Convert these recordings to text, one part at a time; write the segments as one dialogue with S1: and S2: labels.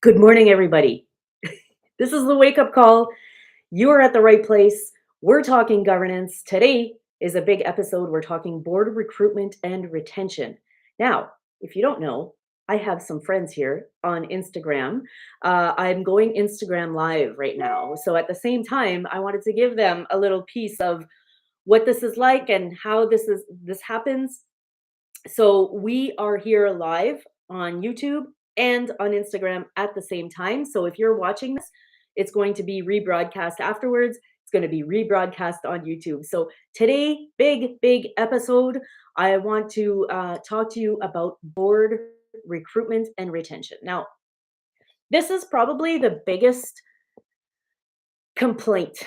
S1: Good morning, everybody. This is the wake up call. You are at the right place. We're talking governance. Today is a big episode. We're talking board recruitment and retention. Now, if you don't know, I have some friends here on Instagram. I'm going Instagram live right now. So at the same time, I wanted to give them a little piece of what this is like and how this happens. So we are here live on YouTube and on Instagram at the same time. So if you're watching this, it's going to be rebroadcast afterwards. It's going to be rebroadcast on YouTube. So today, big episode. I want to talk to you about board recruitment and retention. Now, this is probably the biggest complaint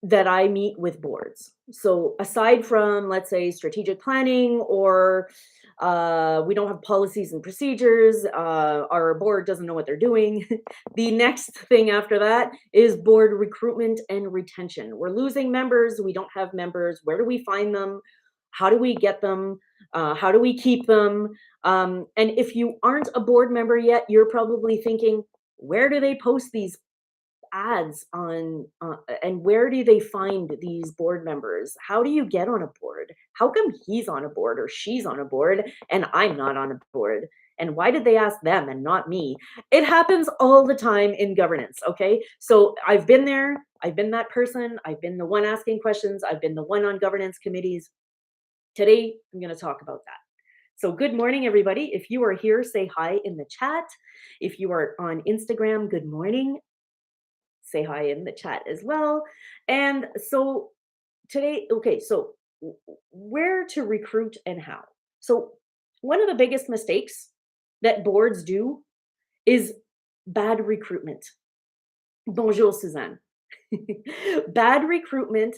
S1: that I meet with boards. So aside from, let's say, strategic planning or we don't have policies and procedures, our board doesn't know what they're doing. The next thing after that is board recruitment and retention. We're losing members. We don't have members. Where do we find them? How do we get them? How do we keep them? And if you aren't a board member yet, you're probably thinking, where do they post these ads on and where do they find these board members? How do you get on a board? How come he's on a board or she's on a board and I'm not on a board? And why did they ask them and not me? It happens all the time in governance. Okay, so I've been there. I've been that person. I've been the one asking questions. I've been the one on governance committees. Today I'm going to talk about that. So good morning, everybody. If you are here, say hi in the chat. If you are on Instagram, good morning, say hi in the chat as well. And so today, okay, so where to recruit and how. So one of the biggest mistakes that boards do is bad recruitment. Bonjour, Suzanne. Bad recruitment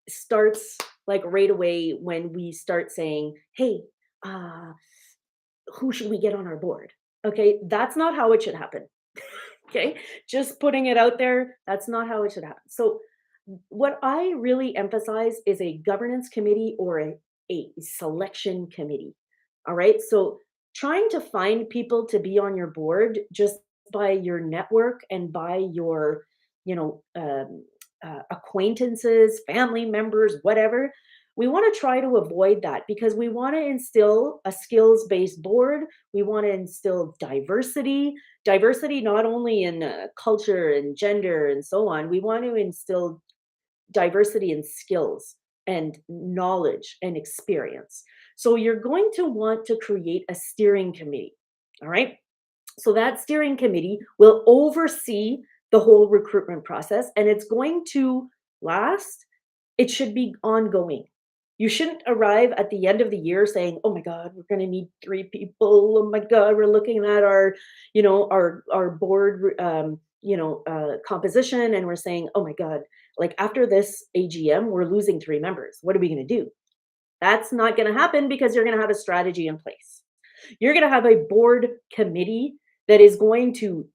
S1: starts like right away when we start saying, hey, uh, who should we get on our board? Okay, that's not how it should happen. Okay, just putting it out there, that's not how it should happen. So what I really emphasize is a governance committee or a selection committee. All right, so trying to find people to be on your board just by your network and by your you know acquaintances, family members, whatever, we want to try to avoid that because we want to instill a skills based board. We want to instill diversity not only in culture and gender and so on. We want to instill diversity in skills and knowledge and experience. So you're going to want to create a steering committee. All right, so that steering committee will oversee the whole recruitment process and it's going to last. It should be ongoing. You shouldn't arrive at the end of the year saying, "Oh my God, we're going to need 3 people. Oh my God, we're looking at our, our board, composition, and we're saying, oh my God, like after this AGM, we're losing 3 members. What are we going to do?" That's not going to happen because you're going to have a strategy in place. You're going to have a board committee that is going to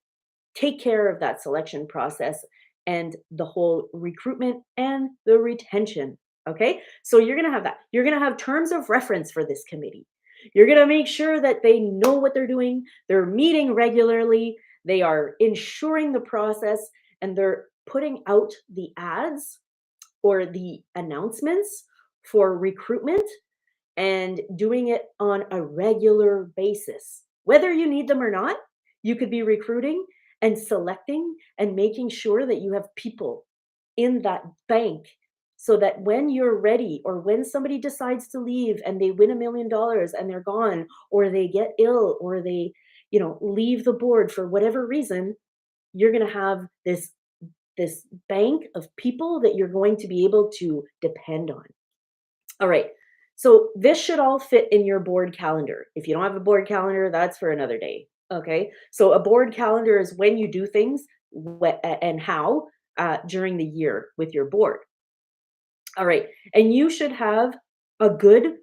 S1: take care of that selection process and the whole recruitment and the retention. Okay, so you're going to have that. You're going to have terms of reference for this committee. You're going to make sure that they know what they're doing, they're meeting regularly, they are ensuring the process, and they're putting out the ads or the announcements for recruitment and doing it on a regular basis. Whether you need them or not, you could be recruiting and selecting and making sure that you have people in that bank so that when you're ready or when somebody decides to leave and they win $1 million and they're gone or they get ill or they leave the board for whatever reason, you're going to have this bank of people that you're going to be able to depend on. All right. So this should all fit in your board calendar. If you don't have a board calendar, that's for another day. Okay. So a board calendar is when you do things and how during the year with your board. All right. And you should have a good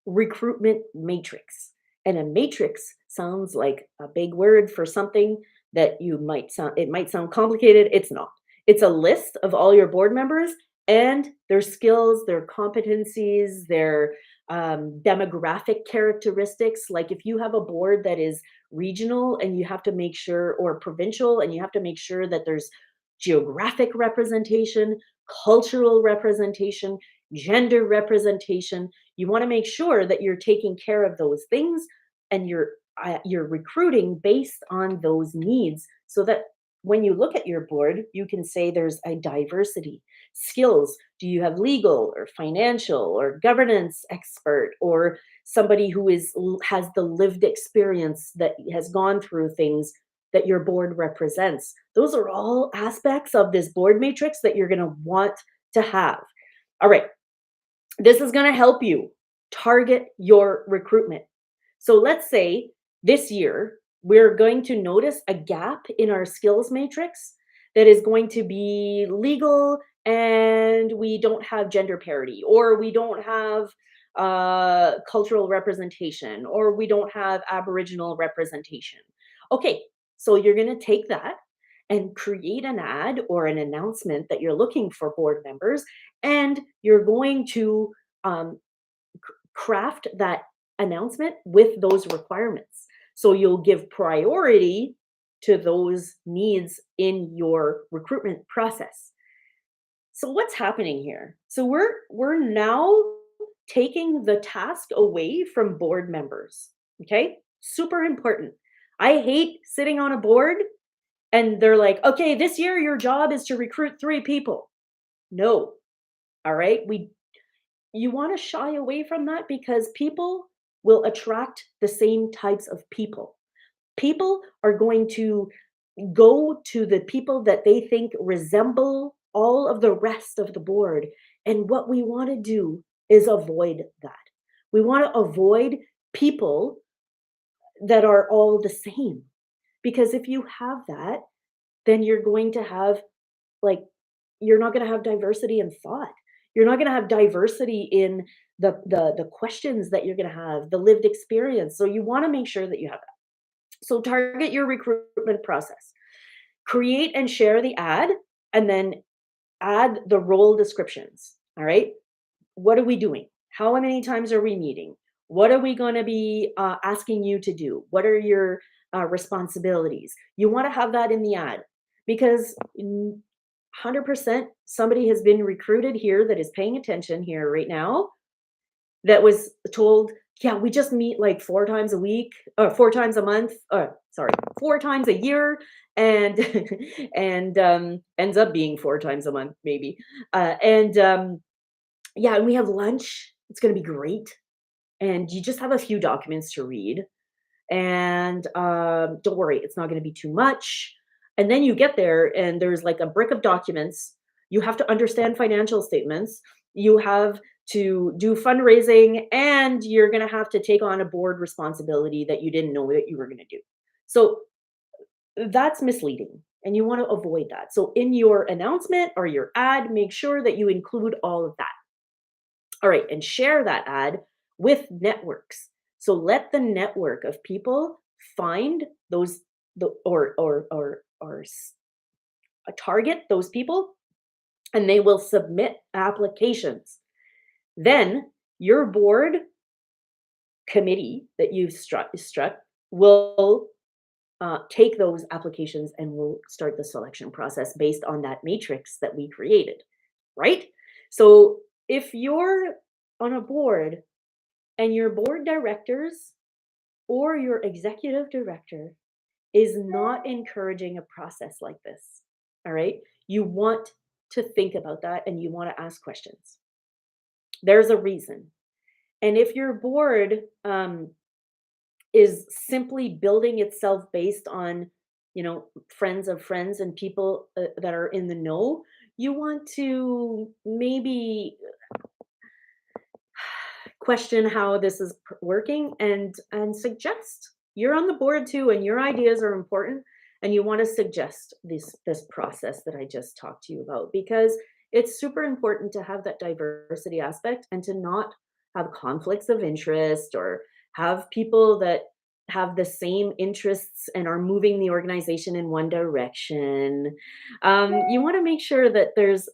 S1: recruitment matrix. And a matrix sounds like a big word for something that it might sound complicated. It's not. It's a list of all your board members and their skills, their competencies, their demographic characteristics. Like if you have a board that is regional and you have to make sure, or provincial, and you have to make sure that there's geographic representation, cultural representation, gender representation. You want to make sure that you're taking care of those things, and you're recruiting based on those needs, so that when you look at your board, you can say there's a diversity. Skills, do you have legal or financial or governance expert, or somebody who has the lived experience that has gone through things that your board represents? Those are all aspects of this board matrix that you're going to want to have. All right, this is going to help you target your recruitment. So let's say this year we're going to notice a gap in our skills matrix that is going to be legal, and we don't have gender parity, or we don't have cultural representation, or we don't have Aboriginal representation. Okay, so you're going to take that and create an ad or an announcement that you're looking for board members, and you're going to um, craft that announcement with those requirements. So you'll give priority to those needs in your recruitment process. So what's happening here? So we're now taking the task away from board members. Okay? Super important. I hate sitting on a board and they're like, "Okay, this year your job is to recruit 3 people." No. All right? We You want to shy away from that, because people will attract the same types of people. People are going to go to the people that they think resemble all of the rest of the board. And what we want to do is avoid that. We want to avoid people that are all the same. Because if you have that, then you're going to have, like, you're not gonna have diversity in thought. You're not gonna have diversity in the questions that you're gonna have, the lived experience. So you wanna make sure that you have that. So target your recruitment process. Create and share the ad, and then add the role descriptions. All right. What are we doing? How many times are we meeting? What are we going to be asking you to do? What are your responsibilities? You want to have that in the ad, because 100% somebody has been recruited here that is paying attention here right now, that was told, yeah, we just meet like 4 times a week, or 4 times a month, or sorry, 4 times a year, and and ends up being 4 times a month, maybe. And Yeah, and we have lunch. It's gonna be great. And you just have a few documents to read. And don't worry, it's not gonna be too much. And then you get there, and there's like a brick of documents. You have to understand financial statements. You have to do fundraising, and you're gonna have to take on a board responsibility that you didn't know that you were gonna do. So that's misleading, and you want to avoid that. So in your announcement or your ad, make sure that you include all of that. All right, and share that ad with networks. So let the network of people find those, the or target those people, and they will submit applications. Then your board committee that you've struck will take those applications, and will start the selection process based on that matrix that we created, right? So if you're on a board and your board directors or your executive director is not encouraging a process like this, all right, you want to think about that, and you want to ask questions. There's a reason. And if your board is simply building itself based on, friends of friends and people that are in the know, you want to maybe question how this is working, and suggest. You're on the board too, and your ideas are important, and you want to suggest this process that I just talked to you about, because it's super important to have that diversity aspect, and to not have conflicts of interest, or have people that have the same interests and are moving the organization in one direction. You want to make sure that there's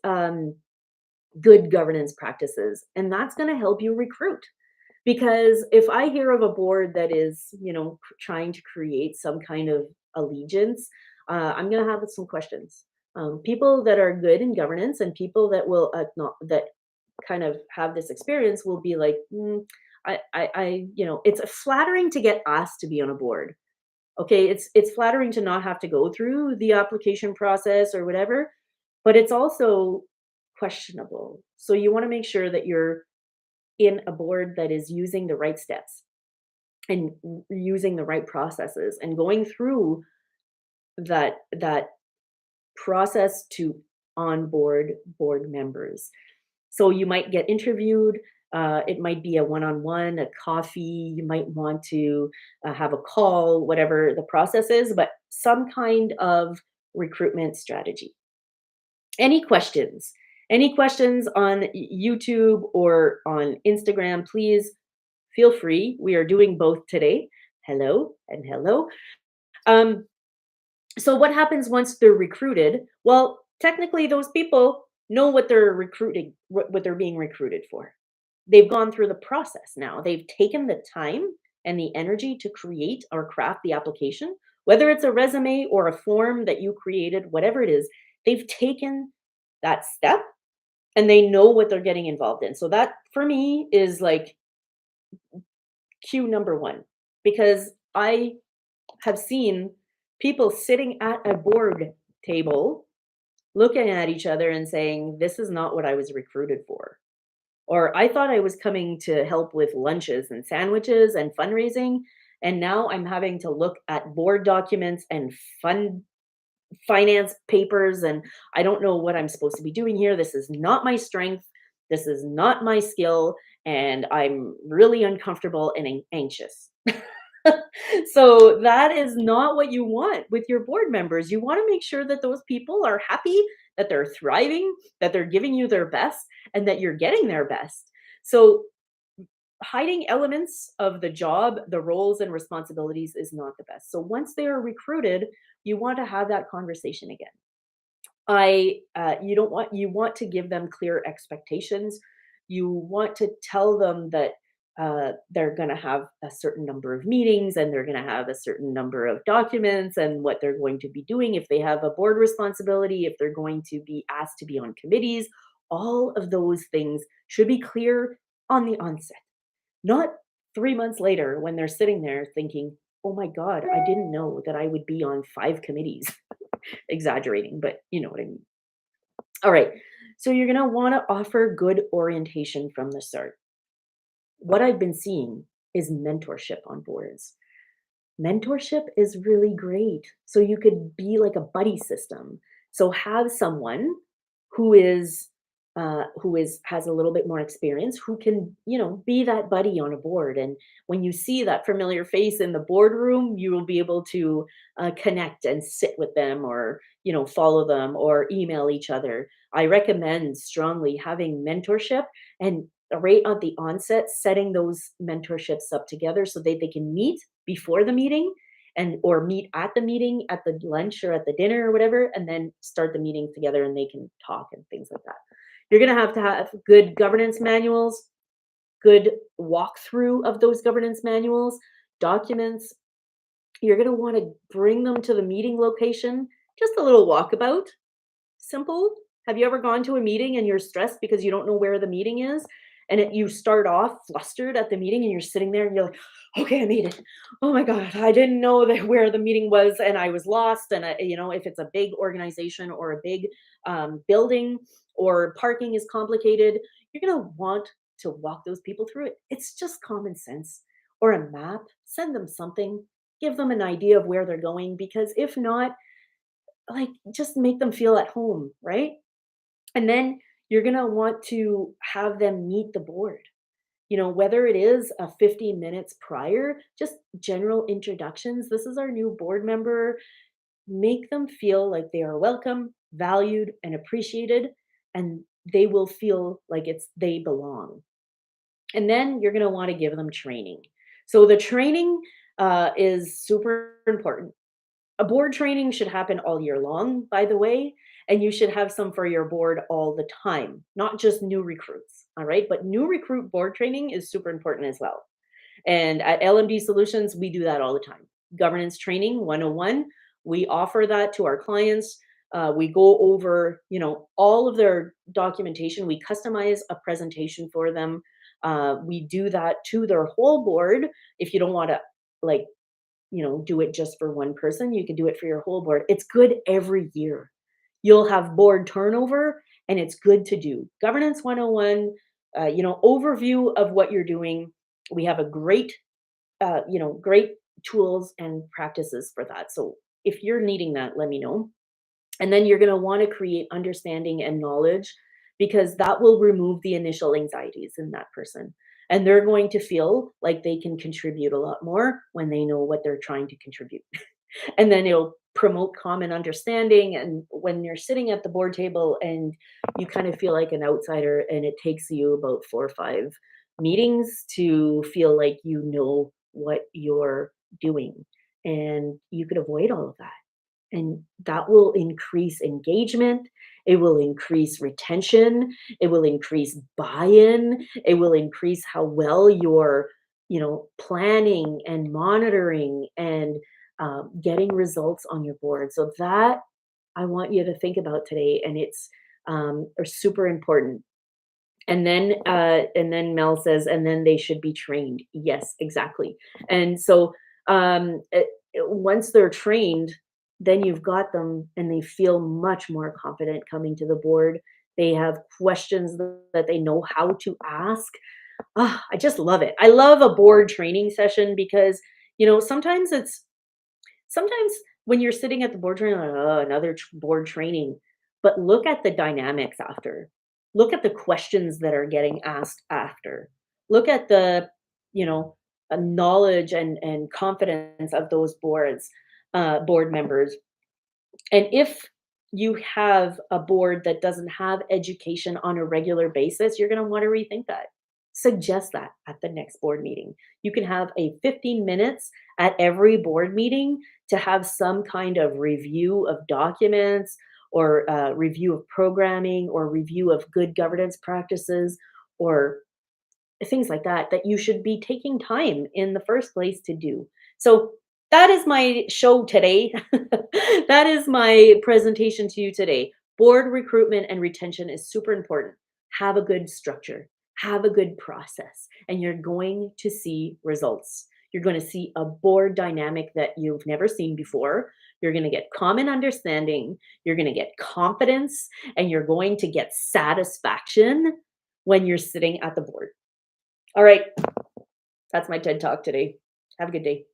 S1: good governance practices, and that's going to help you recruit. Because if I hear of a board that is, trying to create some kind of allegiance, I'm going to have some questions. People that are good in governance and people that will that kind of have this experience will be like, it's flattering to get asked to be on a board. Okay, it's flattering to not have to go through the application process or whatever, but it's also questionable. So you want to make sure that you're in a board that is using the right steps and using the right processes and going through that process to onboard board members. So you might get interviewed. It might be a one-on-one, a coffee. You might want to have a call, whatever the process is, but some kind of recruitment strategy. Any questions? Any questions on YouTube or on Instagram? Please feel free. We are doing both today. Hello and hello. Um, so what happens once they're recruited? Well, technically those people know what they're recruiting, what they're being recruited for. They've gone through the process now. They've taken the time and the energy to create or craft the application, whether it's a resume or a form that you created, whatever it is, they've taken that step and they know what they're getting involved in. So that for me is like cue number one, because I have seen people sitting at a board table looking at each other and saying, "This is not what I was recruited for." Or I thought I was coming to help with lunches and sandwiches and fundraising. And now I'm having to look at board documents and finance papers. And I don't know what I'm supposed to be doing here. This is not my strength. This is not my skill. And I'm really uncomfortable and anxious. So that is not what you want with your board members. You want to make sure that those people are happy, that they're thriving, that they're giving you their best, and that you're getting their best. So hiding elements of the job, the roles and responsibilities is not the best. So once they are recruited, you want to have that conversation again. You want to give them clear expectations. You want to tell them that they're going to have a certain number of meetings and they're going to have a certain number of documents and what they're going to be doing if they have a board responsibility, if they're going to be asked to be on committees. All of those things should be clear on the onset, not 3 months later when they're sitting there thinking, "Oh my God, I didn't know that I would be on 5 committees." Exaggerating, but you know what I mean. All right. So you're going to want to offer good orientation from the start. What I've been seeing is mentorship on boards. Mentorship is really great. So you could be like a buddy system. So have someone who is has a little bit more experience, who can, be that buddy on a board. And when you see that familiar face in the boardroom, you will be able to connect and sit with them, or follow them or email each other. I recommend strongly having mentorship, and right at the onset, setting those mentorships up together so they can meet before the meeting, and or meet at the meeting, at the lunch or at the dinner or whatever, and then start the meeting together and they can talk and things like that. You're going to have good governance manuals, good walkthrough of those governance manuals, documents. You're going to want to bring them to the meeting location, just a little walkabout. Simple. Have you ever gone to a meeting and you're stressed because you don't know where the meeting is? And you start off flustered at the meeting and you're sitting there and you're like, okay, I made it. Oh my God, I didn't know that where the meeting was and I was lost. And, if it's a big organization or a big building or parking is complicated, you're going to want to walk those people through it. It's just common sense, or a map. Send them something, give them an idea of where they're going, because if not, like, just make them feel at home, right? And then you're going to want to have them meet the board. Whether it is a 15 minutes prior, just general introductions. This is our new board member. Make them feel like they are welcome, valued, and appreciated, and they will feel like they belong. And then you're going to want to give them training. So the training is super important. A board training should happen all year long, by the way. and you should have some for your board all the time, not just new recruits. All right. But new recruit board training is super important as well. And at LMD Solutions, we do that all the time. Governance training 101, we offer that to our clients. We go over, all of their documentation. We customize a presentation for them. We do that to their whole board. If you don't want to, like, do it just for one person, you can do it for your whole board. It's good every year. You'll have board turnover, and it's good to do. Governance 101, overview of what you're doing. We have a great tools and practices for that. So if you're needing that, let me know. And then you're going to want to create understanding and knowledge, because that will remove the initial anxieties in that person. And they're going to feel like they can contribute a lot more when they know what they're trying to contribute. And then it'll promote common understanding. And when you're sitting at the board table and you kind of feel like an outsider, and it takes you about 4 or 5 meetings to feel like you know what you're doing, and you could avoid all of that. And that will increase engagement, it will increase retention, it will increase buy-in, it will increase how well you're, planning and monitoring and getting results on your board. So that I want you to think about today, and it's are super important. And then Mel says, and then they should be trained. Yes, exactly. And so once they're trained, then you've got them, and they feel much more confident coming to the board. They have questions that they know how to ask. I just love it. I love a board training session, because sometimes when you're sitting at the board training, like, oh, another board training. But look at the dynamics after. Look at the questions that are getting asked after. Look at the, you know, knowledge and confidence of those board members. And if you have a board that doesn't have education on a regular basis, you're going to want to rethink that. Suggest that at the next board meeting. You can have a 15 minutes at every board meeting to have some kind of review of documents, or review of programming, or review of good governance practices, or things like that, that you should be taking time in the first place to do. So that is my show today. That is my presentation to you today. Board recruitment and retention is super important. Have a good structure, have a good process, and you're going to see results. You're going to see a board dynamic that you've never seen before. You're going to get common understanding, you're going to get confidence, and you're going to get satisfaction when you're sitting at the board. All right. That's my TED Talk today. Have a good day.